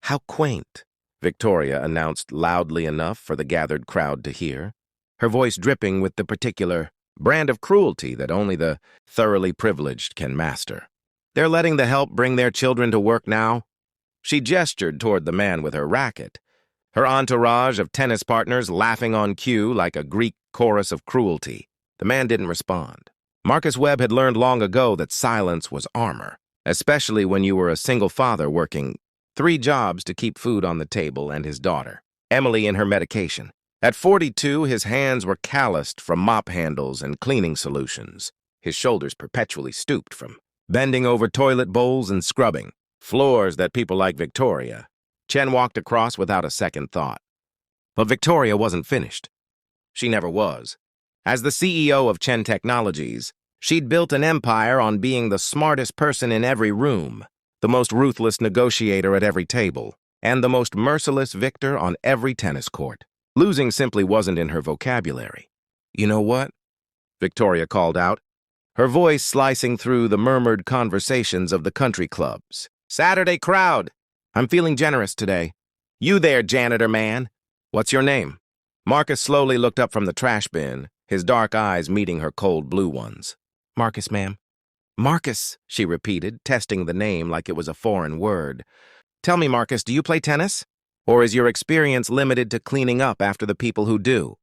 How quaint, Victoria announced loudly enough for the gathered crowd to hear, her voice dripping with the particular brand of cruelty that only the thoroughly privileged can master. They're letting the help bring their children to work now? She gestured toward the man with her racket, her entourage of tennis partners laughing on cue like a Greek chorus of cruelty. The man didn't respond. Marcus Webb had learned long ago that silence was armor, especially when you were a single father working 3 jobs to keep food on the table and his daughter, Emily, in her medication. At 42, his hands were calloused from mop handles and cleaning solutions. His shoulders perpetually stooped from bending over toilet bowls and scrubbing floors that people like Victoria. Chen walked across without a second thought. But Victoria wasn't finished. She never was. As the CEO of Chen Technologies, she'd built an empire on being the smartest person in every room, the most ruthless negotiator at every table, and the most merciless victor on every tennis court. Losing simply wasn't in her vocabulary. "You know what?" Victoria called out, her voice slicing through the murmured conversations of the country clubs. "Saturday crowd! I'm feeling generous today. You there, janitor man. What's your name?" Marcus slowly looked up from the trash bin, his dark eyes meeting her cold blue ones. "Marcus, ma'am." "Marcus," she repeated, testing the name like it was a foreign word. "Tell me, Marcus, do you play tennis? Or is your experience limited to cleaning up after the people who do?"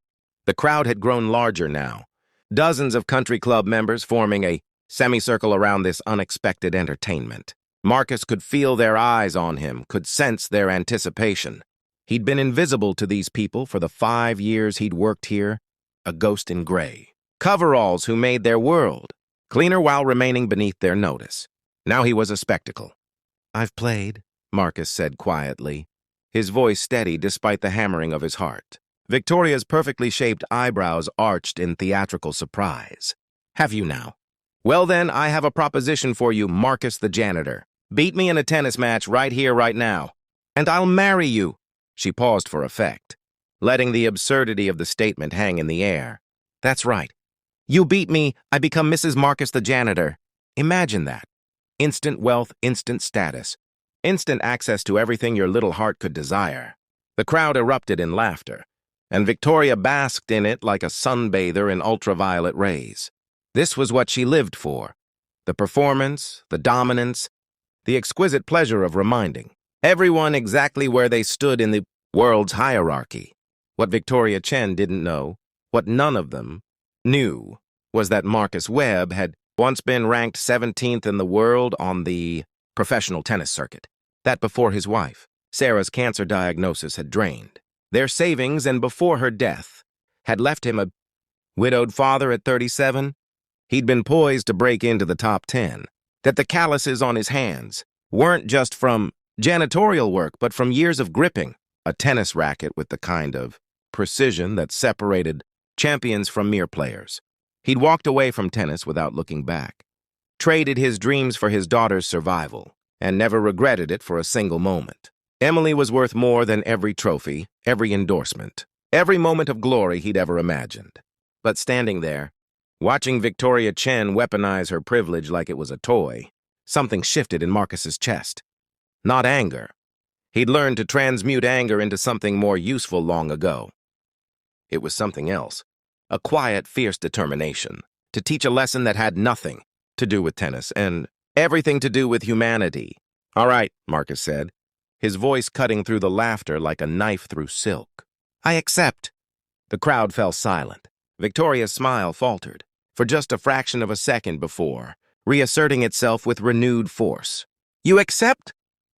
The crowd had grown larger now, dozens of country club members forming a semicircle around this unexpected entertainment. Marcus could feel their eyes on him, could sense their anticipation. He'd been invisible to these people for the 5 years he'd worked here, a ghost in gray. Coveralls who made their world, cleaner while remaining beneath their notice. Now he was a spectacle. "I've played," Marcus said quietly, his voice steady despite the hammering of his heart. Victoria's perfectly shaped eyebrows arched in theatrical surprise. "Have you now? Well then, I have a proposition for you, Marcus the janitor. Beat me in a tennis match right here, right now, and I'll marry you." She paused for effect, letting the absurdity of the statement hang in the air. "That's right. You beat me, I become Mrs. Marcus the janitor. Imagine that. Instant wealth, instant status, instant access to everything your little heart could desire." The crowd erupted in laughter, and Victoria basked in it like a sunbather in ultraviolet rays. This was what she lived for: the performance, the dominance, the exquisite pleasure of reminding everyone exactly where they stood in the world's hierarchy. What Victoria Chen didn't know, what none of them knew, was that Marcus Webb had once been ranked 17th in the world on the professional tennis circuit. That before his wife, Sarah's cancer diagnosis had drained their savings, and before her death had left him a widowed father at 37. He'd been poised to break into the top 10. That the calluses on his hands weren't just from janitorial work, but from years of gripping a tennis racket with the kind of precision that separated champions from mere players. He'd walked away from tennis without looking back, traded his dreams for his daughter's survival, and never regretted it for a single moment. Emily was worth more than every trophy, every endorsement, every moment of glory he'd ever imagined. But standing there, watching Victoria Chen weaponize her privilege like it was a toy, something shifted in Marcus's chest. Not anger. He'd learned to transmute anger into something more useful long ago. It was something else. A quiet, fierce determination to teach a lesson that had nothing to do with tennis and everything to do with humanity. "All right," Marcus said, his voice cutting through the laughter like a knife through silk. "I accept." The crowd fell silent. Victoria's smile faltered, for just a fraction of a second before, reasserting itself with renewed force. "You accept?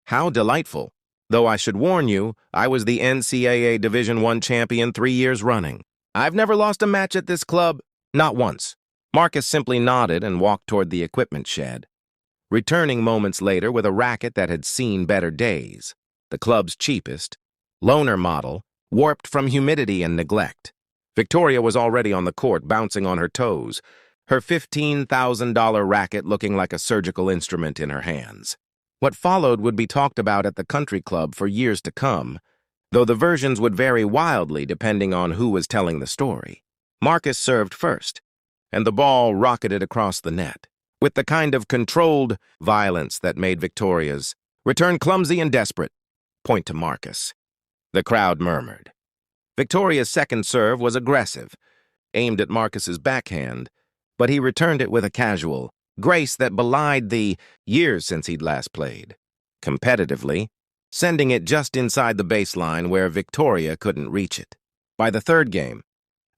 How delightful. Though I should warn you, I was the NCAA Division I champion 3 years running. I've never lost a match at this club, not once." Marcus simply nodded and walked toward the equipment shed, returning moments later with a racket that had seen better days, the club's cheapest, loaner model, warped from humidity and neglect. Victoria was already on the court, bouncing on her toes, her $15,000 racket looking like a surgical instrument in her hands. What followed would be talked about at the country club for years to come, though the versions would vary wildly depending on who was telling the story. Marcus served first, and the ball rocketed across the net, with the kind of controlled violence that made Victoria's return clumsy and desperate. Point to Marcus. The crowd murmured. Victoria's second serve was aggressive, aimed at Marcus's backhand, but he returned it with a casual grace that belied the years since he'd last played. Competitively, sending it just inside the baseline where Victoria couldn't reach it. By the third game,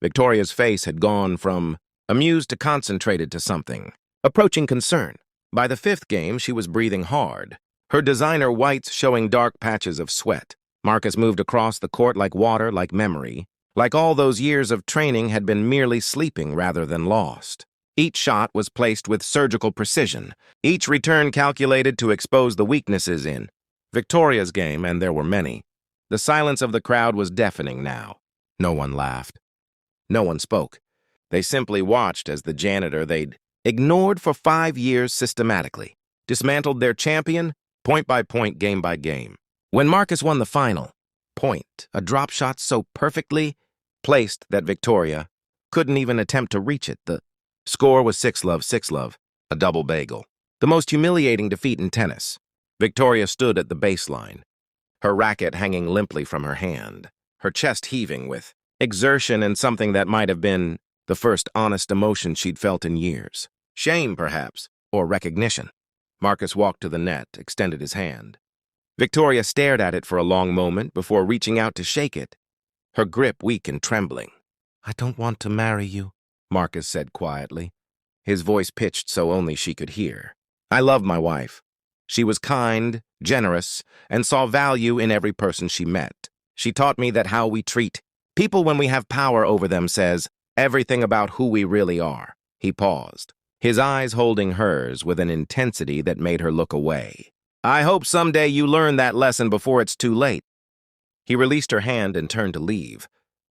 Victoria's face had gone from amused to concentrated to something, approaching concern. By the fifth game, she was breathing hard, her designer whites showing dark patches of sweat. Marcus moved across the court like water, like memory, like all those years of training had been merely sleeping rather than lost. Each shot was placed with surgical precision, each return calculated to expose the weaknesses in Victoria's game, and there were many. The silence of the crowd was deafening now. No one laughed. No one spoke. They simply watched as the janitor they'd ignored for 5 years systematically dismantled their champion, point by point, game by game. When Marcus won the final, point, a drop shot so perfectly placed that Victoria couldn't even attempt to reach it. The score was 6-love, a double bagel. The most humiliating defeat in tennis. Victoria stood at the baseline, her racket hanging limply from her hand, her chest heaving with exertion and something that might have been the first honest emotion she'd felt in years. Shame, perhaps, or recognition. Marcus walked to the net, extended his hand. Victoria stared at it for a long moment before reaching out to shake it, her grip weak and trembling. "I don't want to marry you," Marcus said quietly, his voice pitched so only she could hear. "I love my wife. She was kind, generous, and saw value in every person she met. She taught me that how we treat people when we have power over them says everything about who we really are." He paused, his eyes holding hers with an intensity that made her look away. "I hope someday you learn that lesson before it's too late." He released her hand and turned to leave,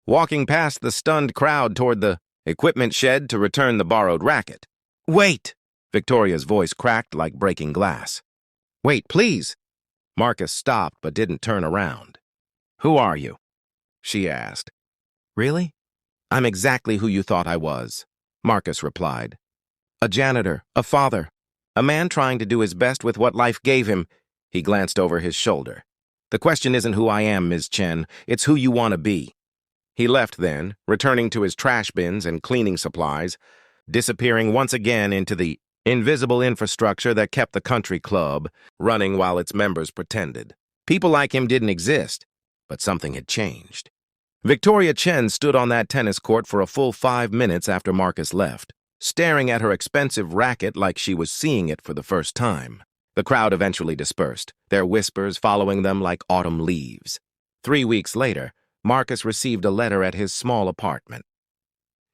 walking past the stunned crowd toward the equipment shed to return the borrowed racket. "Wait!" Victoria's voice cracked like breaking glass. "Wait, please!" Marcus stopped but didn't turn around. "Who are you?" she asked. "Really?" "I'm exactly who you thought I was," Marcus replied. "A janitor, a father, a man trying to do his best with what life gave him." He glanced over his shoulder. "The question isn't who I am, Ms. Chen. It's who you want to be." He left then, returning to his trash bins and cleaning supplies, disappearing once again into the invisible infrastructure that kept the country club running while its members pretended. People like him didn't exist, but something had changed. Victoria Chen stood on that tennis court for a full 5 minutes after Marcus left, staring at her expensive racket like she was seeing it for the first time. The crowd eventually dispersed, their whispers following them like autumn leaves. 3 weeks later, Marcus received a letter at his small apartment.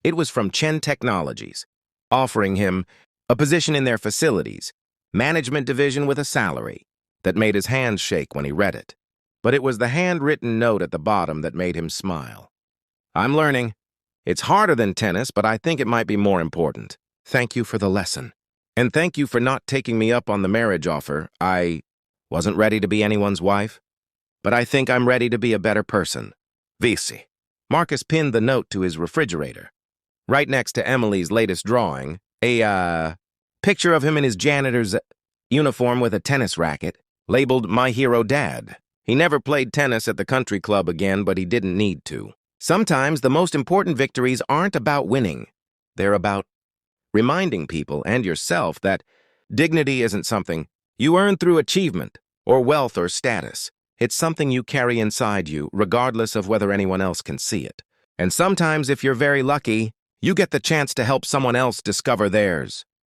It was from Chen Technologies, offering him a position in their facilities, management division with a salary, that made his hands shake when he read it. But it was the handwritten note at the bottom that made him smile. "I'm learning. It's harder than tennis, but I think it might be more important. Thank you for the lesson. And thank you for not taking me up on the marriage offer. I wasn't ready to be anyone's wife, but I think I'm ready to be a better person. Vici." Marcus pinned the note to his refrigerator. Right next to Emily's latest drawing, a picture of him in his janitor's uniform with a tennis racket, labeled "My Hero Dad." He never played tennis at the country club again, but he didn't need to. Sometimes the most important victories aren't about winning. They're about reminding people and yourself that dignity isn't something you earn through achievement or wealth or status. It's something you carry inside you, regardless of whether anyone else can see it. And sometimes, if you're very lucky, you get the chance to help someone else discover theirs.